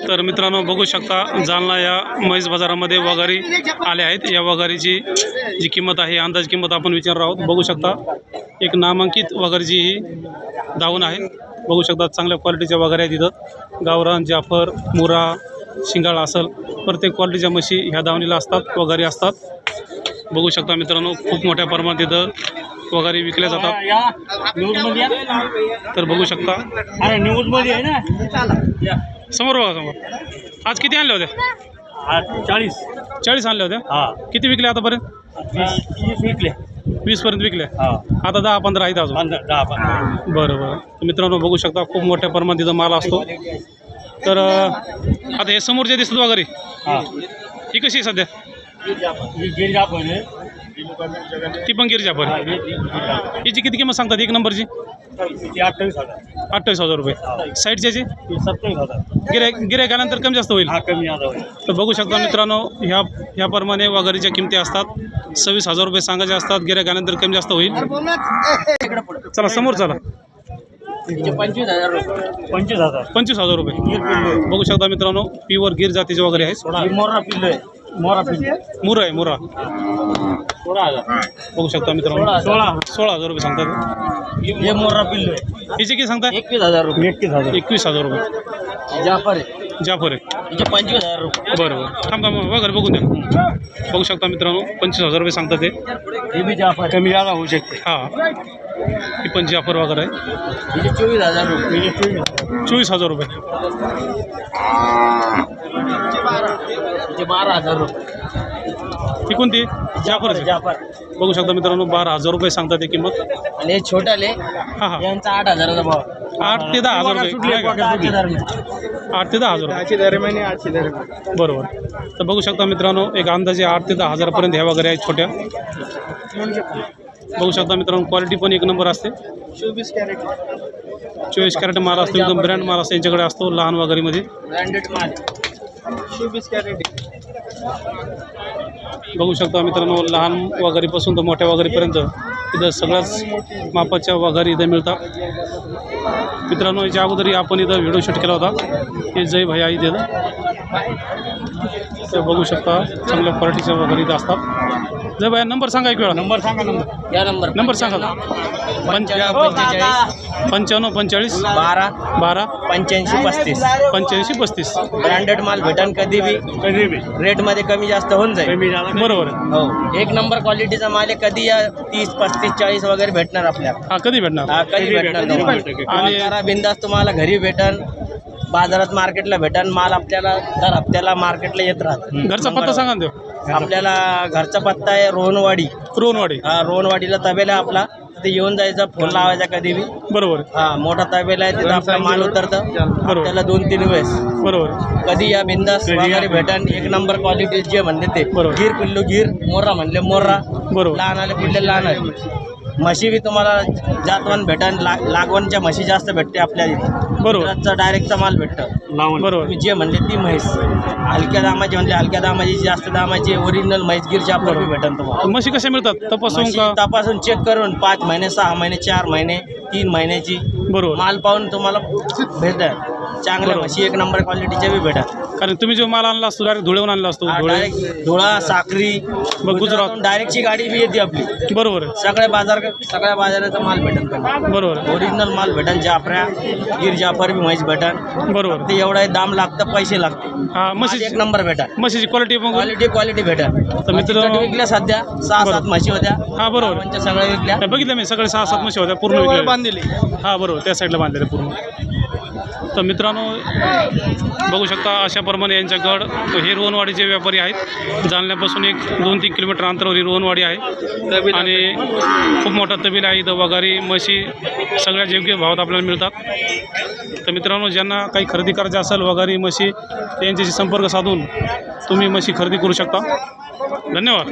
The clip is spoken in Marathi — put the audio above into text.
तर मित्रांनो बघू शकता जालना या म्हैस बाजारामध्ये वगारी आले आहेत। या वगारीची जी किंमत आहे अंदाज किंमत आपण विचारणार आहोत। बघू शकता एक नामांकित वगारीची ही दावण आहे। बघू शकता चांगल्या क्वालिटीच्या वगारी आहेत। इथं गावरान, जाफर, मुरा, शिंगाळा असेल प्रत्येक क्वालिटीच्या म्हशी ह्या दावणीला असतात, वगारी असतात। बघू शकता मित्रांनो खूप मोठ्या प्रमाणात इथं वगारी विकल्या जातात। तर बघू शकता न्यूजमध्ये आहे ना, समोर बघा समोर। आज किती आणल्या होत्या? 40 आणल्या होत्या। हा, किती विकल्या आतापर्यंत? 20 विकले। 20 पर्यंत विकल्या। हा, आता 10-15 आहेत अजून। 10-15। बरोबर। तर मित्रांनो बघू शकता खूप मोठ्या प्रमाणात इथं माल असतो। तर आता हे समोर जे दिसतं वगैरे हा, ही कशी आहे सध्या? ती पण गिर जाफर। हिची किती किंमत सांगतात एक नंबरची? 28,000 रुपये। साईडच्या 27,000। गिऱ्हाईकानंतर कमी जास्त होईल। हा, कमी होईल। तर बघू शकता मित्रांनो ह्याप्रमाणे वगारीच्या किमती असतात। 26,000 रुपये सांगायचे असतात, गिऱ्हाईकानंतर कमी जास्त होईल। चला समोर चला। 25,000 रुपये बघू शकता मित्रांनो प्युअर गिर जातीचे वगैरे आहेत। मुरा आहे मुरा। 16,000 बघू शकता मित्रांनो 16,000 रुपये सांगतात। हे मोरा पिल्लू आहे। हिचे किती सांगता? 21,000 रुपये। 21,000 रुपये। जाफर आहे, जाफर आहे। 25,000 रुपये। बरोबर। थांबा वगैरे बघून द्या। बघू शकता मित्रांनो 25,000 रुपये सांगतात ते। हे बी जाफर कमी जागा होऊ शकते। हां ही पण जाफर वगैरे आहे। 24,000 रुपये। 24,000 रुपये। 12,000 रुपये। ही कोणती? जाफर आहे। जाफर बघू शकता मित्रांनो 12,000 रुपये सांगतात ते किंमत। आणि हे छोटाले हां हां यांचा 8,000चा भाव। 8 ते 10,000 रुपये। 8 ते 10,000 रुपये बरोबर। तर बघू शकता मित्रांनो एक अंदाजे 8 ते 10,000 पर्यंत ह्या वगैरे आहेत छोट्या। बघू शकता मित्रांनो क्वालिटी पण एक नंबर असते। 24 कॅरेट माल असतो, एकदम ब्रँड माल असतो यांच्याकडे असतो लहान वगैरेमध्ये। ब्रँडेड माल 24 कॅरेट। बघू शकता मित्रांनो लहान वगैरेपासून तर मोठ्या वगैरेपर्यंत इथं सगळ्याच मापाच्या वगैरे इथं मिळतात। मित्रांनो याच्या अगोदरही आपण इथं व्हिडिओ शूट केला होता। हे जय भाई आई इथं तर बघू शकता चांगल्या क्वालिटीच्या वगैरे इथं असतात। जय भाई नंबर सांगा एक वेळा। नंबर सांगा। या नंबर सांगा। 95 45 12 12 85 35। 35 ब्रँडेड माल भेटन कधी बी रेट मध्ये कमी जास्त होऊन जाईल। बरोबर आहे। हो, एक नंबर क्वालिटीचा माल आहे। कधी या 30 35 40 वगैरे भेटणार आपल्याला। हा कधी भेटणार? हा, कधी भेटणार। आणि बिंदास तुम्हाला घरी भेटन, बाजारात मार्केटला भेटन माल आपल्याला दर हप्त्याला मार्केटला येत राहतं। घरचा पत्ता सांगा ना देव। आपल्याला घरचा पत्ता आहे रोहनवाडी। हा रोहनवाडीला तबेला आपला, तिथे येऊन जायचा, फोन लावायचा कधी बी। बरोबर। हा, मोठा तबेला आहे, तिथं आपला माल उतरतं त्याला 2-3 वेळेस। बरोबर। कधी या बिंदास वगैरे भेटन, एक नंबर क्वालिटी जे म्हणले ते। बरोबर। गिर पिल्लू गिर, मोर्रा म्हणले मोर्रा। बरोबर। लहान आले पिल्ले लहान आहे। म्हशी बी तुम्हाला जातवन भेटन, लागवणच्या म्हशी जास्त भेटते आपल्या इथे। बरोबर। डायरेक्टचा माल भेटतं। बरोबर। तुम्ही जे म्हणले ती म्हैस हलक्या दामाची म्हणले हलक्या दामाची, जास्त दामाची ओरिजिनल म्हैस गिरच्या आपल्याला भेटन तुम्हाला। म्हशी कशा मिळतात? तपासून का? तपासून चेक करून 5 महिने 6 महिने 4 महिने 3 महिन्याची बरोबर माल पाहून तुम्हाला भेटत। चांगल्या म्हशी एक नंबर क्वालिटीच्या बी भेटत। कारण तुम्ही जो माल आणला असतो डायरेक्ट धुळेहून आणला असतो। डायरेक्ट धुळा, साक्री, गुजरात डायरेक्टची गाडी बी येते आपली। बरोबर आहे। सगळ्या बाजाराचा माल भेटत। बरोबर। ओरिजिनल माल भेटन, जाफऱ्या गिर जाफर बी म्हैस भेटन। बरोबर। ते एवढा दाम लागतं, पैसे लागते। हा म्हशी एक नंबर भेटन। म्हशीची क्वालिटी क्वालिटी भेटन। तर मित्रांनो विकल्या सध्या 6-7 म्हशी होत्या। हा बरोबर। सगळ्या विकल्या बघितलं मी, सगळे 6-7 म्हशी होत्या पूर्ण विकल्या बांधलेली। हा बरोबर, त्या साईडला बांधलेले पूर्ण। तर मित्रांनो बघू शकता अशाप्रमाणे यांच्याकडं हे रोहनवाडीचे व्यापारी आहेत। जालन्यापासून एक 2-3 किलोमीटर अंतरावर ही रोहनवाडी आहे आणि खूप मोठा तबेला आहे इथं। वगारी म्हशी सगळ्या योग्य भावात आपल्याला मिळतात। तर मित्रांनो ज्यांना काही खरेदी करायचं असेल वगारी म्हशी त्यांच्याशी संपर्क साधून तुम्ही म्हशी खरेदी करू शकता। धन्यवाद।